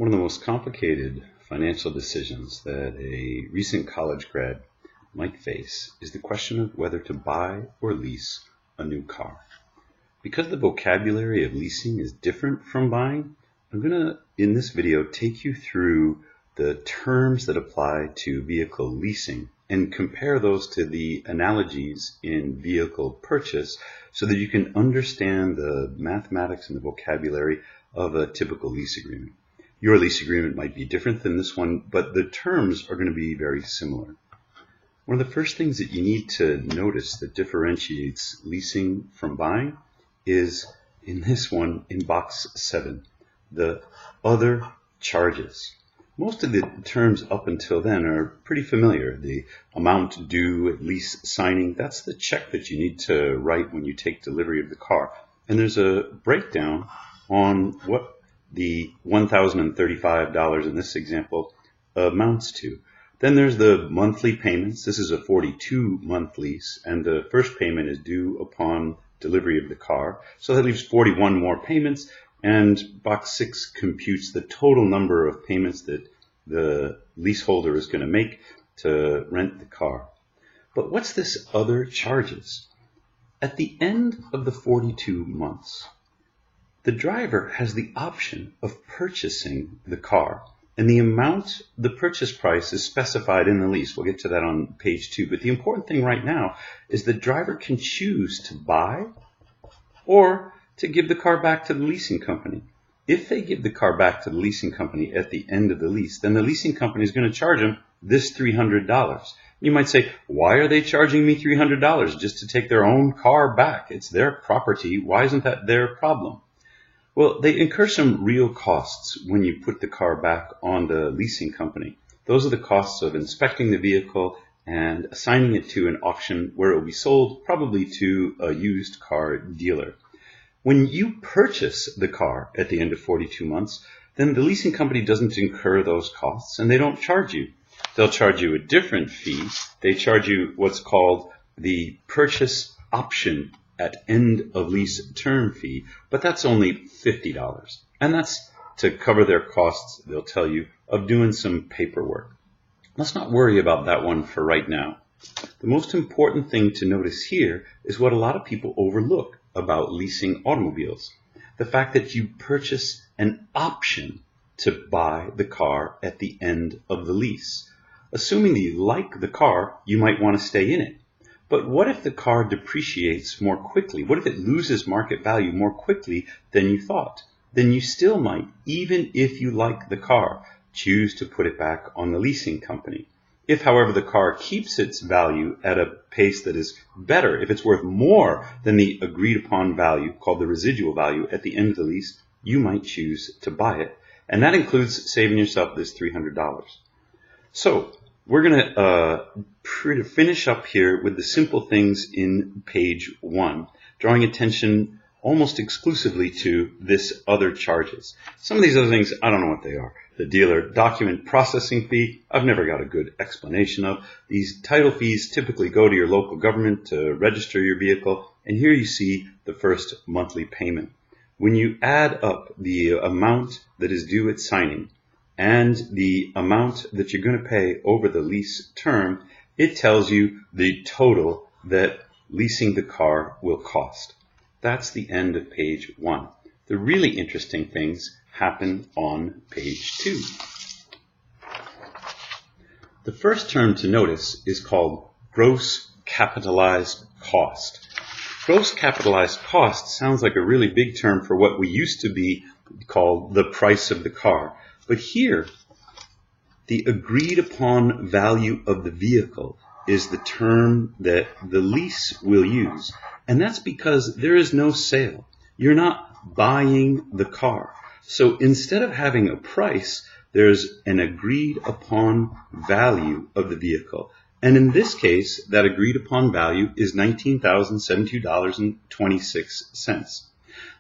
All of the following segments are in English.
One of the most complicated financial decisions that a recent college grad might face is the question of whether to buy or lease a new car. Because the vocabulary of leasing is different from buying, I'm going to, in this video, take you through the terms that apply to vehicle leasing and compare those to the analogies in vehicle purchase so that you can understand the mathematics and the vocabulary of a typical lease agreement. Your lease agreement might be different than this one, but the terms are going to be very similar. One of the first things that you need to notice that differentiates leasing from buying is in this one, in box 7, the other charges. Most of the terms up until then are pretty familiar. The amount due at lease signing, that's the check that you need to write when you take delivery of the car. And there's a breakdown on what the $1,035 in this example amounts to. Then there's the monthly payments. This is a 42-month lease, and the first payment is due upon delivery of the car. So that leaves 41 more payments, and box 6 computes the total number of payments that the leaseholder is going to make to rent the car. But what's this other charges? At the end of the 42 months, the driver has the option of purchasing the car, and the amount, the purchase price, is specified in the lease. We'll get to that on page 2. But the important thing right now is the driver can choose to buy or to give the car back to the leasing company. If they give the car back to the leasing company at the end of the lease, then the leasing company is going to charge them this $300. You might say, why are they charging me $300 just to take their own car back? It's their property. Why isn't that their problem? Well, they incur some real costs when you put the car back on the leasing company. Those are the costs of inspecting the vehicle and assigning it to an auction where it will be sold, probably to a used car dealer. When you purchase the car at the end of 42 months, then the leasing company doesn't incur those costs and they don't charge you. They'll charge you a different fee. They charge you what's called the purchase option at end of lease term fee, but that's only $50. And that's to cover their costs, they'll tell you, of doing some paperwork. Let's not worry about that one for right now. The most important thing to notice here is what a lot of people overlook about leasing automobiles. The fact that you purchase an option to buy the car at the end of the lease. Assuming that you like the car, you might want to stay in it. But what if the car depreciates more quickly? What if it loses market value more quickly than you thought? Then you still might, even if you like the car, choose to put it back on the leasing company. If, however, the car keeps its value at a pace that is better, if it's worth more than the agreed upon value, called the residual value, at the end of the lease, you might choose to buy it. And that includes saving yourself this $300. So we're going to finish up here with the simple things in page 1, drawing attention almost exclusively to this other charges. Some of these other things, I don't know what they are. The dealer document processing fee, I've never got a good explanation of. These title fees typically go to your local government to register your vehicle, and here you see the first monthly payment. When you add up the amount that is due at signing and the amount that you're going to pay over the lease term, it tells you the total that leasing the car will cost. That's the end of page 1. The really interesting things happen on page 2. The first term to notice is called gross capitalized cost. Gross capitalized cost sounds like a really big term for what we used to be called the price of the car. But here, the agreed upon value of the vehicle is the term that the lease will use. And that's because there is no sale. You're not buying the car. So instead of having a price, there's an agreed upon value of the vehicle. And in this case, that agreed upon value is $19,072.26.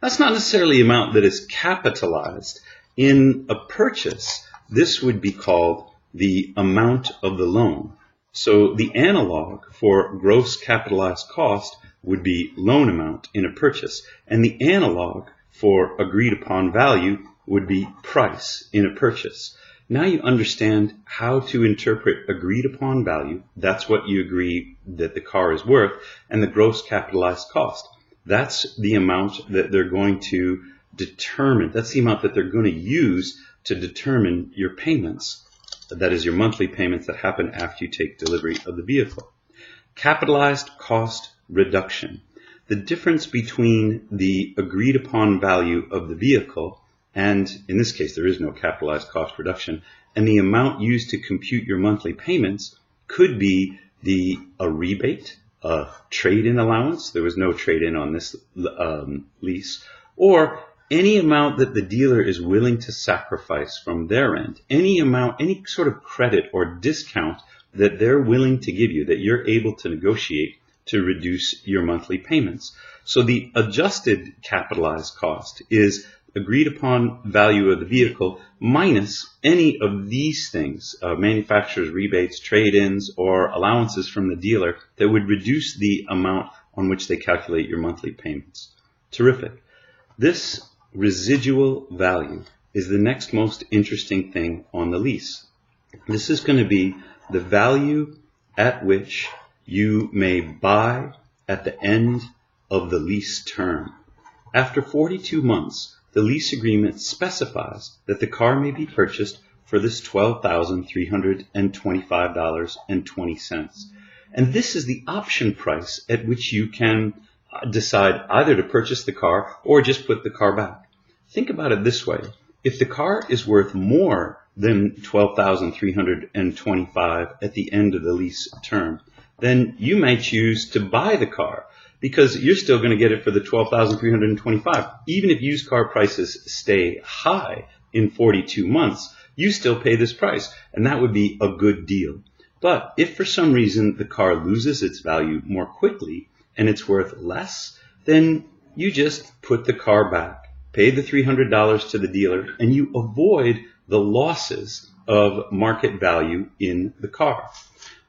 That's not necessarily the amount that is capitalized. In a purchase, this would be called the amount of the loan. So the analog for gross capitalized cost would be loan amount in a purchase, and the analog for agreed upon value would be price in a purchase. Now you understand how to interpret agreed upon value. That's what you agree that the car is worth, and the gross capitalized cost. That's the amount that they're going to determine. That's the amount that they're going to use to determine your payments. That is your monthly payments that happen after you take delivery of the vehicle. Capitalized cost reduction. The difference between the agreed upon value of the vehicle, and in this case there is no capitalized cost reduction, and the amount used to compute your monthly payments could be a rebate, a trade-in allowance. There was no trade-in on this lease, or any amount that the dealer is willing to sacrifice from their end, any amount, any sort of credit or discount that they're willing to give you, that you're able to negotiate to reduce your monthly payments. So the adjusted capitalized cost is agreed upon value of the vehicle minus any of these things, manufacturer's rebates, trade-ins, or allowances from the dealer that would reduce the amount on which they calculate your monthly payments. Terrific. This residual value is the next most interesting thing on the lease. This is going to be the value at which you may buy at the end of the lease term. After 42 months, the lease agreement specifies that the car may be purchased for this $12,325.20. And this is the option price at which you can decide either to purchase the car or just put the car back. Think about it this way. If the car is worth more than $12,325 at the end of the lease term, then you may choose to buy the car because you're still going to get it for the $12,325. Even if used car prices stay high in 42 months, you still pay this price, and that would be a good deal. But if for some reason the car loses its value more quickly and it's worth less, then you just put the car back, pay the $300 to the dealer, and you avoid the losses of market value in the car.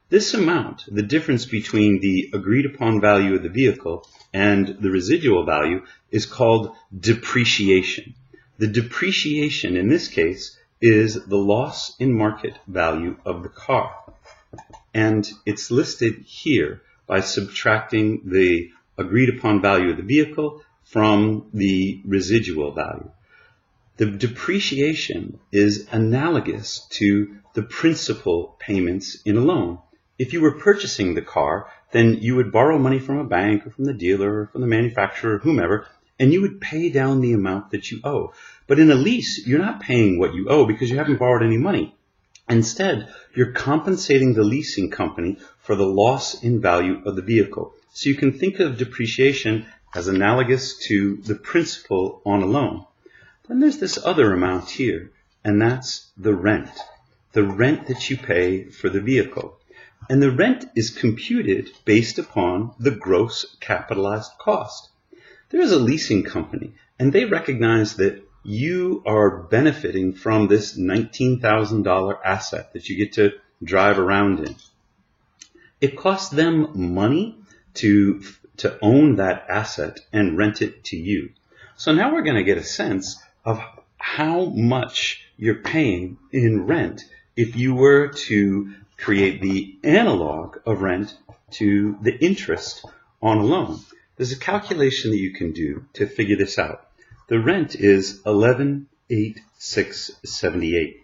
This amount, the difference between the agreed upon value of the vehicle and the residual value, is called depreciation. The depreciation in this case is the loss in market value of the car. And it's listed here by subtracting the agreed upon value of the vehicle from the residual value. The depreciation is analogous to the principal payments in a loan. If you were purchasing the car, then you would borrow money from a bank or from the dealer or from the manufacturer or whomever, and you would pay down the amount that you owe. But in a lease, you're not paying what you owe because you haven't borrowed any money. Instead, you're compensating the leasing company for the loss in value of the vehicle. So you can think of depreciation as analogous to the principal on a loan. Then there's this other amount here, and that's the rent that you pay for the vehicle. And the rent is computed based upon the gross capitalized cost. There is a leasing company, and they recognize that you are benefiting from this $19,000 asset that you get to drive around in. It costs them money to own that asset and rent it to you. So now we're going to get a sense of how much you're paying in rent if you were to create the analog of rent to the interest on a loan. There's a calculation that you can do to figure this out. The rent is $11,868.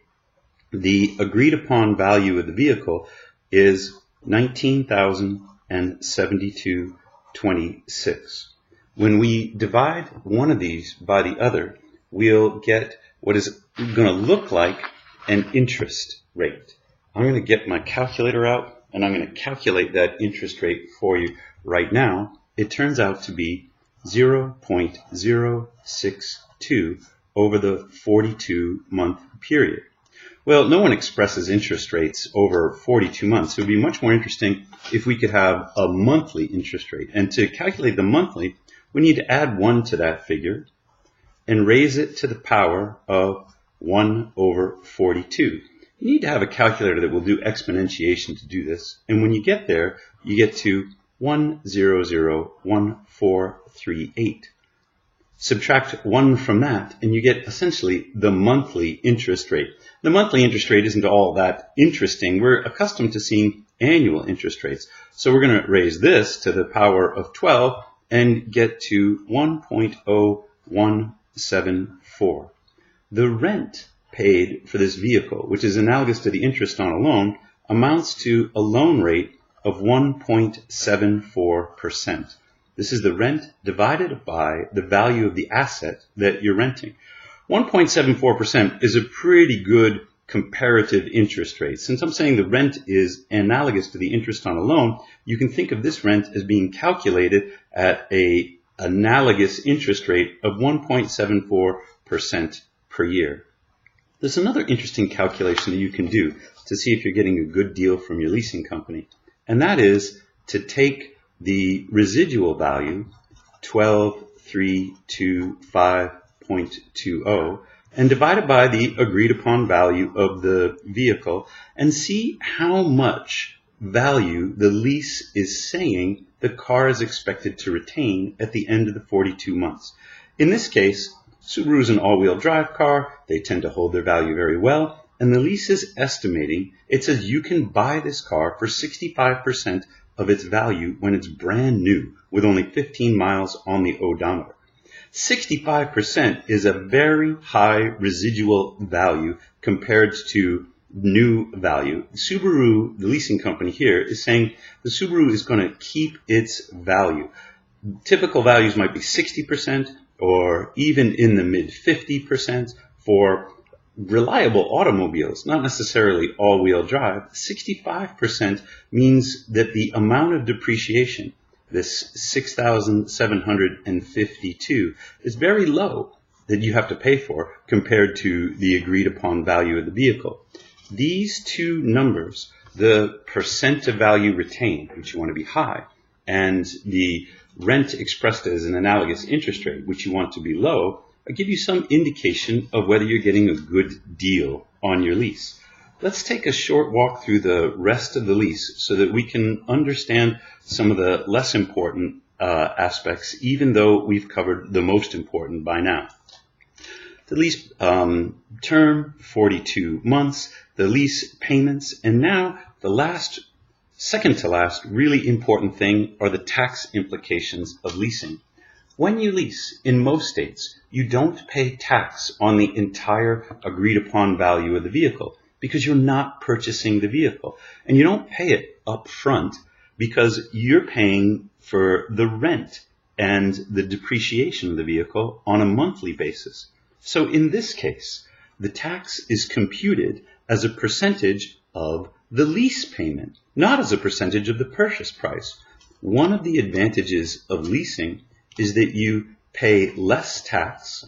The agreed upon value of the vehicle is $19,072.26. When we divide one of these by the other, we'll get what is going to look like an interest rate. I'm going to get my calculator out and I'm going to calculate that interest rate for you right now. It turns out to be 0.062 over the 42-month period. Well, no one expresses interest rates over 42 months. It would be much more interesting if we could have a monthly interest rate. And to calculate the monthly, we need to add 1 to that figure and raise it to the power of 1 over 42. You need to have a calculator that will do exponentiation to do this. And when you get there, you get to 1001438. Subtract 1 from that, and you get essentially the monthly interest rate. The monthly interest rate isn't all that interesting. We're accustomed to seeing annual interest rates. So we're going to raise this to the power of 12 and get to 1.0174. The rent paid for this vehicle, which is analogous to the interest on a loan, amounts to a loan rate of 1.74%. This is the rent divided by the value of the asset that you're renting. 1.74% is a pretty good comparative interest rate. Since I'm saying the rent is analogous to the interest on a loan, you can think of this rent as being calculated at an analogous interest rate of 1.74% per year. There's another interesting calculation that you can do to see if you're getting a good deal from your leasing company, and that is to take the residual value, 12325.20, and divide it by the agreed upon value of the vehicle and see how much value the lease is saying the car is expected to retain at the end of the 42 months. In this case, Subaru is an all-wheel drive car. They tend to hold their value very well, and the lease is estimating, it says you can buy this car for 65% of its value when it's brand new with only 15 miles on the odometer. 65% is a very high residual value compared to new value. Subaru, the leasing company here, is saying the Subaru is going to keep its value. Typical values might be 60% or even in the mid 50% for reliable automobiles, not necessarily all-wheel drive. 65% means that the amount of depreciation, this 6,752, is very low that you have to pay for compared to the agreed upon value of the vehicle. These two numbers, the percent of value retained, which you want to be high, and the rent expressed as an analogous interest rate, which you want to be low, give you some indication of whether you're getting a good deal on your lease. Let's take a short walk through the rest of the lease so that we can understand some of the less important aspects, even though we've covered the most important by now. The lease term, 42 months, the lease payments, and now the second to last really important thing are the tax implications of leasing. When you lease, in most states, you don't pay tax on the entire agreed upon value of the vehicle because you're not purchasing the vehicle. And you don't pay it up front because you're paying for the rent and the depreciation of the vehicle on a monthly basis. So in this case, the tax is computed as a percentage of the lease payment, not as a percentage of the purchase price. One of the advantages of leasing is that you pay less tax,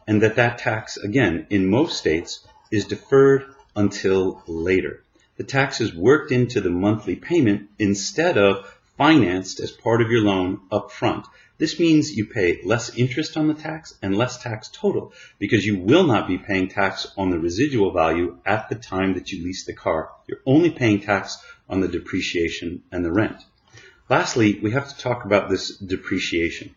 and that tax, again, in most states, is deferred until later. The tax is worked into the monthly payment instead of financed as part of your loan up front. This means you pay less interest on the tax and less tax total because you will not be paying tax on the residual value at the time that you lease the car. You're only paying tax on the depreciation and the rent. Lastly, we have to talk about this depreciation.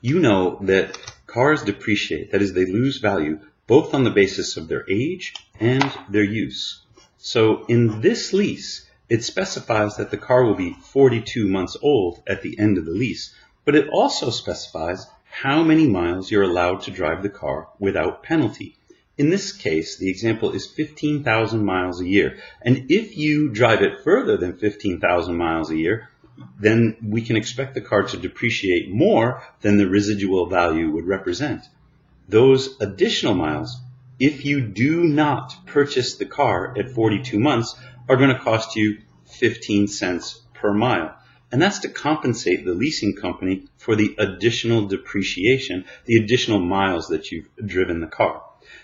You know that cars depreciate, that is, they lose value both on the basis of their age and their use. So in this lease, it specifies that the car will be 42 months old at the end of the lease, but it also specifies how many miles you're allowed to drive the car without penalty. In this case, the example is 15,000 miles a year. And if you drive it further than 15,000 miles a year, then we can expect the car to depreciate more than the residual value would represent. Those additional miles, if you do not purchase the car at 42 months, are going to cost you 15 cents per mile. And that's to compensate the leasing company for the additional depreciation, the additional miles that you've driven the car.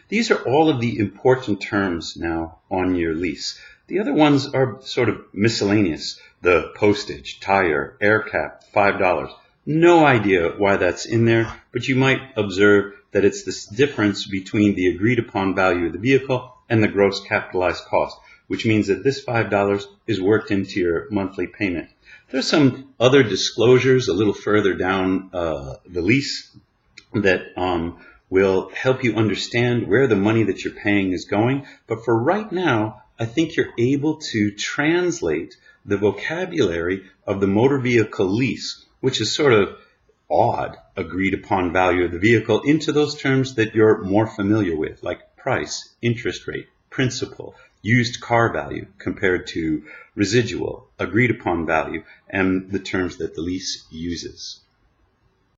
These are all of the important terms now on your lease. The other ones are sort of miscellaneous. The postage, tire, air cap, $5. No idea why that's in there, but you might observe that it's this difference between the agreed upon value of the vehicle and the gross capitalized cost, which means that this $5 is worked into your monthly payment. There's some other disclosures a little further down the lease that will help you understand where the money that you're paying is going. But for right now, I think you're able to translate the vocabulary of the motor vehicle lease, which is sort of odd, agreed upon value of the vehicle, into those terms that you're more familiar with, like price, interest rate, principal, used car value compared to residual, agreed upon value, and the terms that the lease uses.